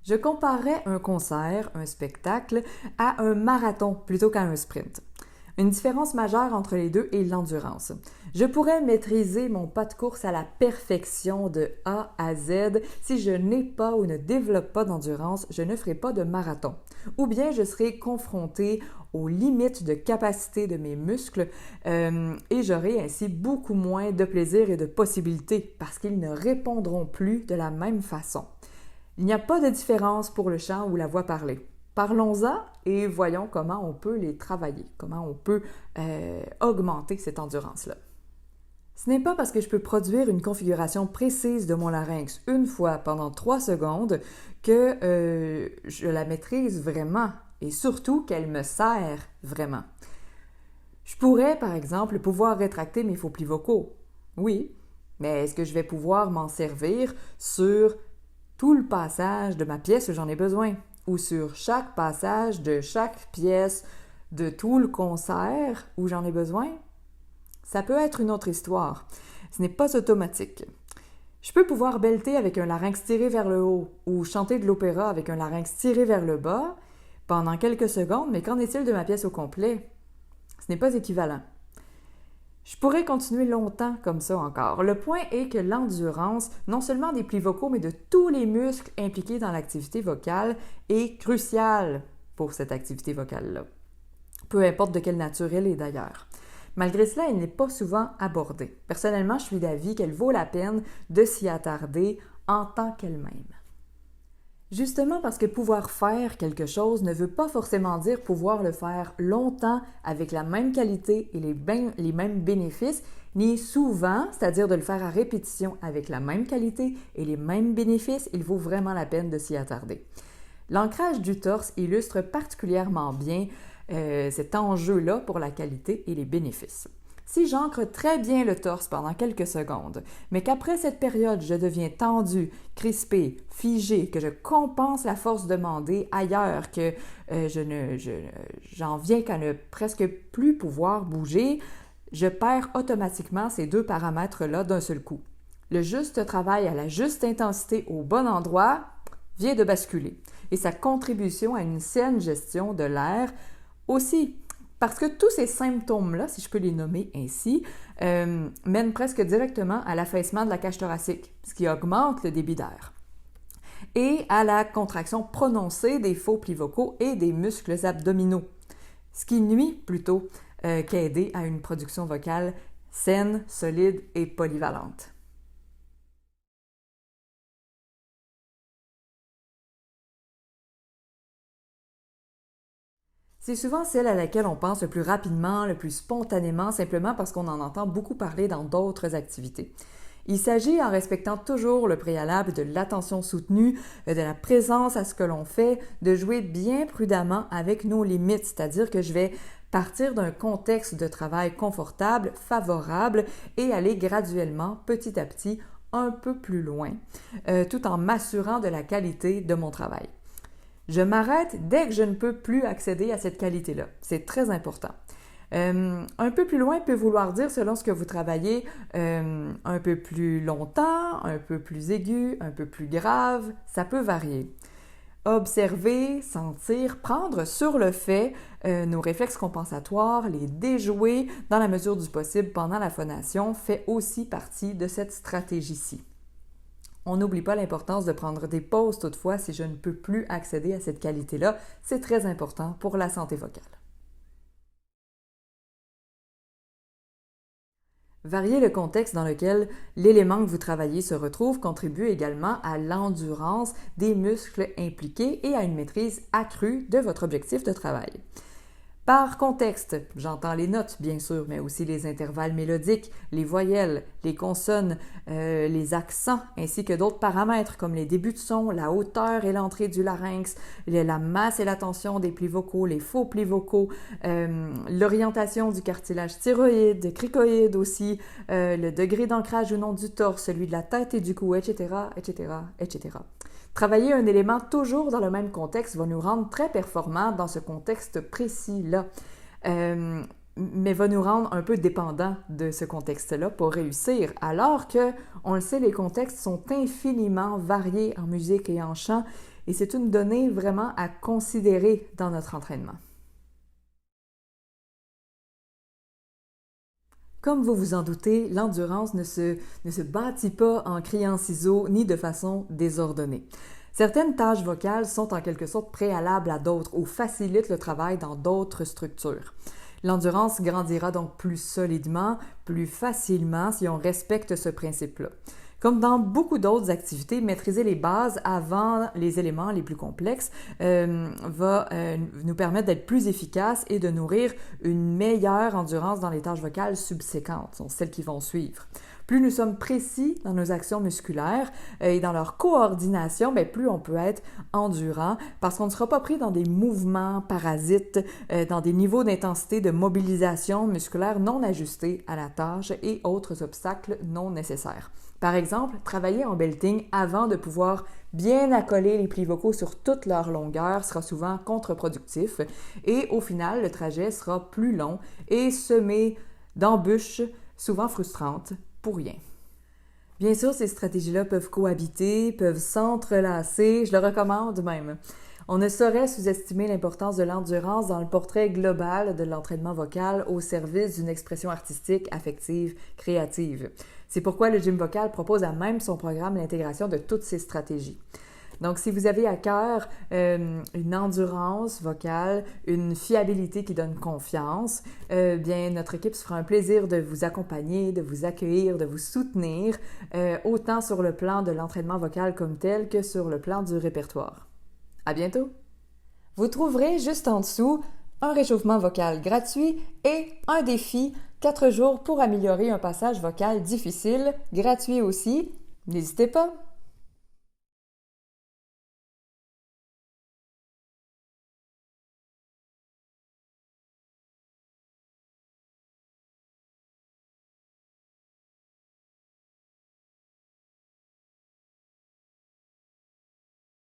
Je comparerais un concert, un spectacle, à un marathon plutôt qu'à un sprint. Une différence majeure entre les deux est l'endurance. Je pourrais maîtriser mon pas de course à la perfection de A à Z. Si je n'ai pas ou ne développe pas d'endurance, je ne ferai pas de marathon. Ou bien je serai confronté aux limites de capacité de mes muscles et j'aurai ainsi beaucoup moins de plaisir et de possibilités parce qu'ils ne répondront plus de la même façon. Il n'y a pas de différence pour le chant ou la voix parlée. Parlons-en et voyons comment on peut les travailler, comment on peut augmenter cette endurance-là. Ce n'est pas parce que je peux produire une configuration précise de mon larynx une fois pendant 3 secondes que je la maîtrise vraiment et surtout qu'elle me sert vraiment. Je pourrais, par exemple, pouvoir rétracter mes faux plis vocaux. Oui, mais est-ce que je vais pouvoir m'en servir sur tout le passage de ma pièce où j'en ai besoin, ou sur chaque passage de chaque pièce de tout le concert où j'en ai besoin? Ça peut être une autre histoire. Ce n'est pas automatique. Je peux pouvoir belter avec un larynx tiré vers le haut ou chanter de l'opéra avec un larynx tiré vers le bas pendant quelques secondes, mais qu'en est-il de ma pièce au complet? Ce n'est pas équivalent. Je pourrais continuer longtemps comme ça encore. Le point est que l'endurance, non seulement des plis vocaux, mais de tous les muscles impliqués dans l'activité vocale, est cruciale pour cette activité vocale-là. Peu importe de quelle nature elle est d'ailleurs. Malgré cela, elle n'est pas souvent abordée. Personnellement, je suis d'avis qu'elle vaut la peine de s'y attarder en tant qu'elle-même. Justement parce que pouvoir faire quelque chose ne veut pas forcément dire pouvoir le faire longtemps avec la même qualité et les mêmes bénéfices, ni souvent, c'est-à-dire de le faire à répétition avec la même qualité et les mêmes bénéfices, il vaut vraiment la peine de s'y attarder. L'ancrage du torse illustre particulièrement bien cet enjeu-là pour la qualité et les bénéfices. Si j'ancre très bien le torse pendant quelques secondes, mais qu'après cette période, je deviens tendu, crispé, figé, que je compense la force demandée ailleurs, que j'en viens qu'à ne presque plus pouvoir bouger, je perds automatiquement ces deux paramètres-là d'un seul coup. Le juste travail à la juste intensité au bon endroit vient de basculer et sa contribution à une saine gestion de l'air aussi. Parce que tous ces symptômes-là, si je peux les nommer ainsi, mènent presque directement à l'affaissement de la cage thoracique, ce qui augmente le débit d'air, et à la contraction prononcée des faux plis vocaux et des muscles abdominaux, ce qui nuit plutôt qu'à aider à une production vocale saine, solide et polyvalente. C'est souvent celle à laquelle on pense le plus rapidement, le plus spontanément, simplement parce qu'on en entend beaucoup parler dans d'autres activités. Il s'agit, en respectant toujours le préalable de l'attention soutenue, de la présence à ce que l'on fait, de jouer bien prudemment avec nos limites, c'est-à-dire que je vais partir d'un contexte de travail confortable, favorable et aller graduellement, petit à petit, un peu plus loin, tout en m'assurant de la qualité de mon travail. Je m'arrête dès que je ne peux plus accéder à cette qualité-là. C'est très important. Un peu plus loin peut vouloir dire, selon ce que vous travaillez, un peu plus longtemps, un peu plus aigu, un peu plus grave, ça peut varier. Observer, sentir, prendre sur le fait nos réflexes compensatoires, les déjouer dans la mesure du possible pendant la phonation fait aussi partie de cette stratégie-ci. On n'oublie pas l'importance de prendre des pauses toutefois si je ne peux plus accéder à cette qualité-là. C'est très important pour la santé vocale. Varier le contexte dans lequel l'élément que vous travaillez se retrouve contribue également à l'endurance des muscles impliqués et à une maîtrise accrue de votre objectif de travail. Par contexte, j'entends les notes bien sûr, mais aussi les intervalles mélodiques, les voyelles, les consonnes, les accents, ainsi que d'autres paramètres comme les débuts de son, la hauteur et l'entrée du larynx, la masse et la tension des plis vocaux, les faux plis vocaux, l'orientation du cartilage thyroïde, cricoïde aussi, le degré d'ancrage ou non du torse, celui de la tête et du cou, etc., etc., etc. Travailler un élément toujours dans le même contexte va nous rendre très performants dans ce contexte précis-là, mais va nous rendre un peu dépendants de ce contexte-là pour réussir, alors que, on le sait, les contextes sont infiniment variés en musique et en chant, et c'est une donnée vraiment à considérer dans notre entraînement. Comme vous vous en doutez, l'endurance ne se bâtit pas en criant ciseaux ni de façon désordonnée. Certaines tâches vocales sont en quelque sorte préalables à d'autres ou facilitent le travail dans d'autres structures. L'endurance grandira donc plus solidement, plus facilement si on respecte ce principe-là. Comme dans beaucoup d'autres activités, maîtriser les bases avant les éléments les plus complexes va nous permettre d'être plus efficaces et de nourrir une meilleure endurance dans les tâches vocales subséquentes, sont celles qui vont suivre. Plus nous sommes précis dans nos actions musculaires et dans leur coordination, plus on peut être endurant parce qu'on ne sera pas pris dans des mouvements parasites, dans des niveaux d'intensité de mobilisation musculaire non ajustés à la tâche et autres obstacles non nécessaires. Par exemple, travailler en belting avant de pouvoir bien accoler les plis vocaux sur toute leur longueur sera souvent contre-productif et au final, le trajet sera plus long et semé d'embûches souvent frustrantes pour rien. Bien sûr, ces stratégies-là peuvent cohabiter, peuvent s'entrelacer, je le recommande même. On ne saurait sous-estimer l'importance de l'endurance dans le portrait global de l'entraînement vocal au service d'une expression artistique, affective, créative. C'est pourquoi le Gym Vocal propose à même son programme l'intégration de toutes ces stratégies. Donc, si vous avez à cœur une endurance vocale, une fiabilité qui donne confiance, bien notre équipe se fera un plaisir de vous accompagner, de vous accueillir, de vous soutenir, autant sur le plan de l'entraînement vocal comme tel que sur le plan du répertoire. À bientôt! Vous trouverez juste en dessous un réchauffement vocal gratuit et un défi 4 jours pour améliorer un passage vocal difficile, gratuit aussi. N'hésitez pas!